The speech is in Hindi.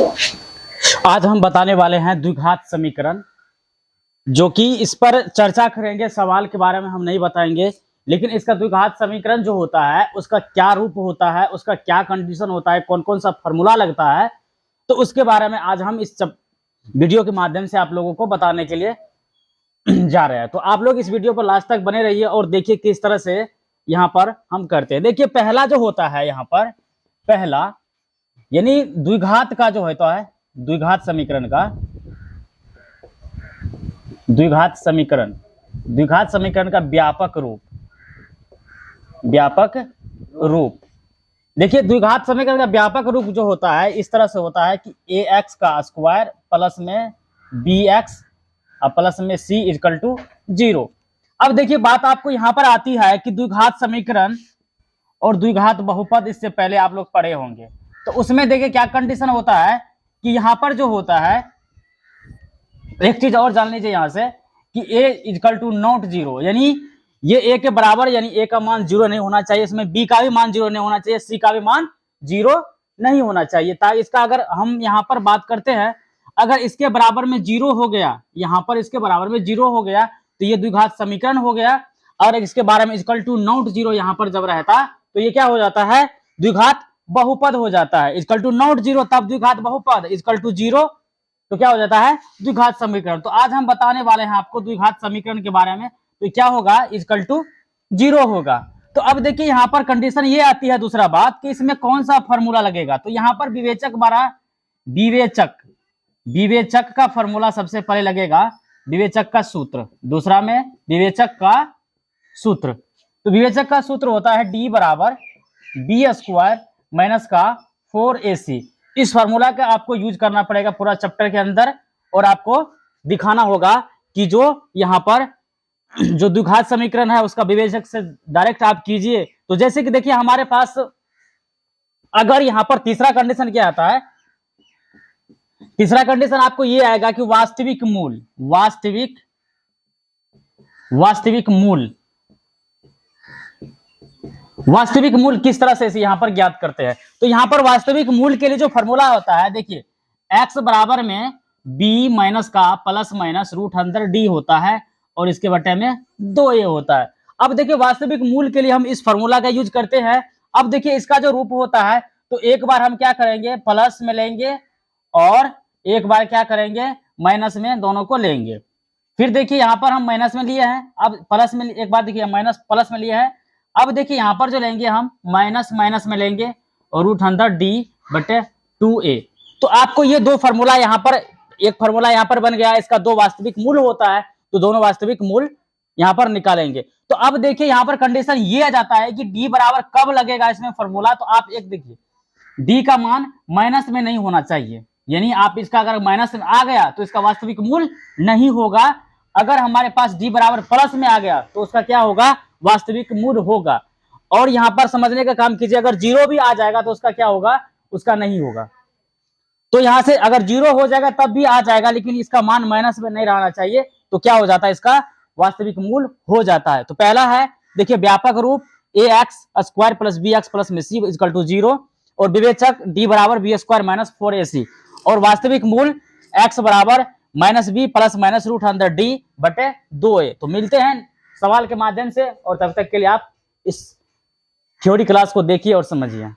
आज हम बताने वाले हैं द्विघात समीकरण, जो कि इस पर चर्चा करेंगे। सवाल के बारे में हम नहीं बताएंगे, लेकिन इसका द्विघात समीकरण जो होता है उसका क्या रूप होता है, उसका क्या कंडीशन होता है, कौन कौन सा फॉर्मूला लगता है, तो उसके बारे में आज हम इस वीडियो के माध्यम से आप लोगों को बताने के लिए जा रहे हैं। तो आप लोग इस वीडियो पर लास्ट तक बने रहिए और देखिए किस तरह से यहाँ पर हम करते हैं। देखिए पहला जो होता है, यहाँ पर पहला यानी द्विघात का जो होता है, द्विघात समीकरण का द्विघात समीकरण का व्यापक रूप। देखिए द्विघात समीकरण का व्यापक रूप जो होता है इस तरह से होता है कि ax का स्क्वायर प्लस में bx और प्लस में c इक्वल टू 0। अब देखिए बात आपको यहां पर आती है कि द्विघात समीकरण और द्विघात बहुपद, इससे पहले आप लोग पढ़े होंगे। तो उसमें देखिए क्या कंडीशन होता है कि यहां पर जो होता है, एक चीज और जान लीजिए यहां से कि a इक्वल टू नॉट 0, यानी ये a के बराबर, यानी a का मान 0 नहीं होना चाहिए, इसमें b का भी मान 0 नहीं होना चाहिए, c का भी मान 0 नहीं होना चाहिए। ताकि इसका अगर हम यहाँ पर बात करते हैं, अगर इसके बराबर में 0 हो गया, यहाँ पर इसके बराबर में 0 हो गया तो ये द्विघात समीकरण हो गया। और इसके बारे में इक्वल टू नॉट 0 यहाँ पर जब रहता तो ये क्या हो जाता है, द्विघात बहुपद हो जाता है। इक्वल टू नॉट 0 तब द्विघात बहुपद, इक्वल टू 0 तो क्या हो जाता है, द्विघात समीकरण। तो आज हम बताने वाले हैं आपको द्विघात समीकरण के बारे में। तो क्या होगा, इक्वल टू 0 होगा। तो अब देखिए यहाँ पर कंडीशन ये आती है, दूसरा बात कि इसमें कौन सा फॉर्मूला लगेगा। तो यहाँ पर विवेचक का फॉर्मूला सबसे पहले लगेगा, विवेचक का सूत्र, दूसरा में विवेचक का सूत्र। तो विवेचक का सूत्र होता है d बराबर बी स्क्वायर माइनस का 4ac। इस फॉर्मूला का आपको यूज करना पड़ेगा पूरा चैप्टर के अंदर, और आपको दिखाना होगा कि जो यहाँ पर जो द्विघात समीकरण है उसका विवेचक से डायरेक्ट आप कीजिए। तो जैसे कि देखिए हमारे पास अगर यहाँ पर तीसरा कंडीशन क्या आता है, तीसरा कंडीशन आपको ये आएगा कि वास्तविक मूल किस तरह से यहाँ पर ज्ञात करते हैं। तो यहाँ पर वास्तविक मूल के लिए जो फॉर्मूला होता है, देखिए x बराबर में b माइनस का प्लस माइनस रूट अंदर d होता है और इसके बटे में 2a होता है। अब देखिए वास्तविक मूल के लिए हम इस फॉर्मूला का यूज करते हैं। अब देखिए इसका जो रूप होता है, तो एक बार हम क्या करेंगे, प्लस में लेंगे और एक बार क्या करेंगे, माइनस में, दोनों को लेंगे। फिर देखिए यहाँ पर हम माइनस में लिए हैं, अब प्लस में, एक बार देखिए माइनस प्लस में लिए हैं। अब देखिए यहाँ पर जो लेंगे हम माइनस माइनस में लेंगे और रूट अंदर d बटे 2a। तो आपको ये दो फॉर्मूला यहाँ पर, एक फॉर्मूला यहाँ पर बन गया, इसका दो वास्तविक मूल होता है, तो दोनों वास्तविक मूल यहाँ पर निकालेंगे। तो अब देखिए यहाँ पर कंडीशन ये आ जाता है कि d बराबर कब लगेगा इसमें फॉर्मूला। तो आप एक देखिए d का मान माइनस में नहीं होना चाहिए, यानी आप इसका अगर माइनस में आ गया तो इसका वास्तविक मूल नहीं होगा। अगर हमारे पास d बराबर प्लस में आ गया तो उसका क्या होगा, वास्तविक मूल होगा। और यहाँ पर समझने का काम कीजिए, अगर 0 भी आ जाएगा तो उसका क्या होगा, उसका नहीं होगा। तो यहाँ से अगर 0 हो जाएगा तब भी आ जाएगा, लेकिन इसका मान माइनस में नहीं रहना चाहिए, तो क्या हो जाता है, इसका वास्तविक मूल हो जाता है। तो पहला है देखिए व्यापक रूप ax square plus bx plus में c इक्वल टू 0, और विवेचक d बराबर बी स्क्वायर माइनस 4ac, और वास्तविक मूल x बराबर minus B plus minus root अंदर d बटे 2a। तो मिलते हैं सवाल के माध्यम से, और तब तक के लिए आप इस थ्योरी क्लास को देखिए और समझिए।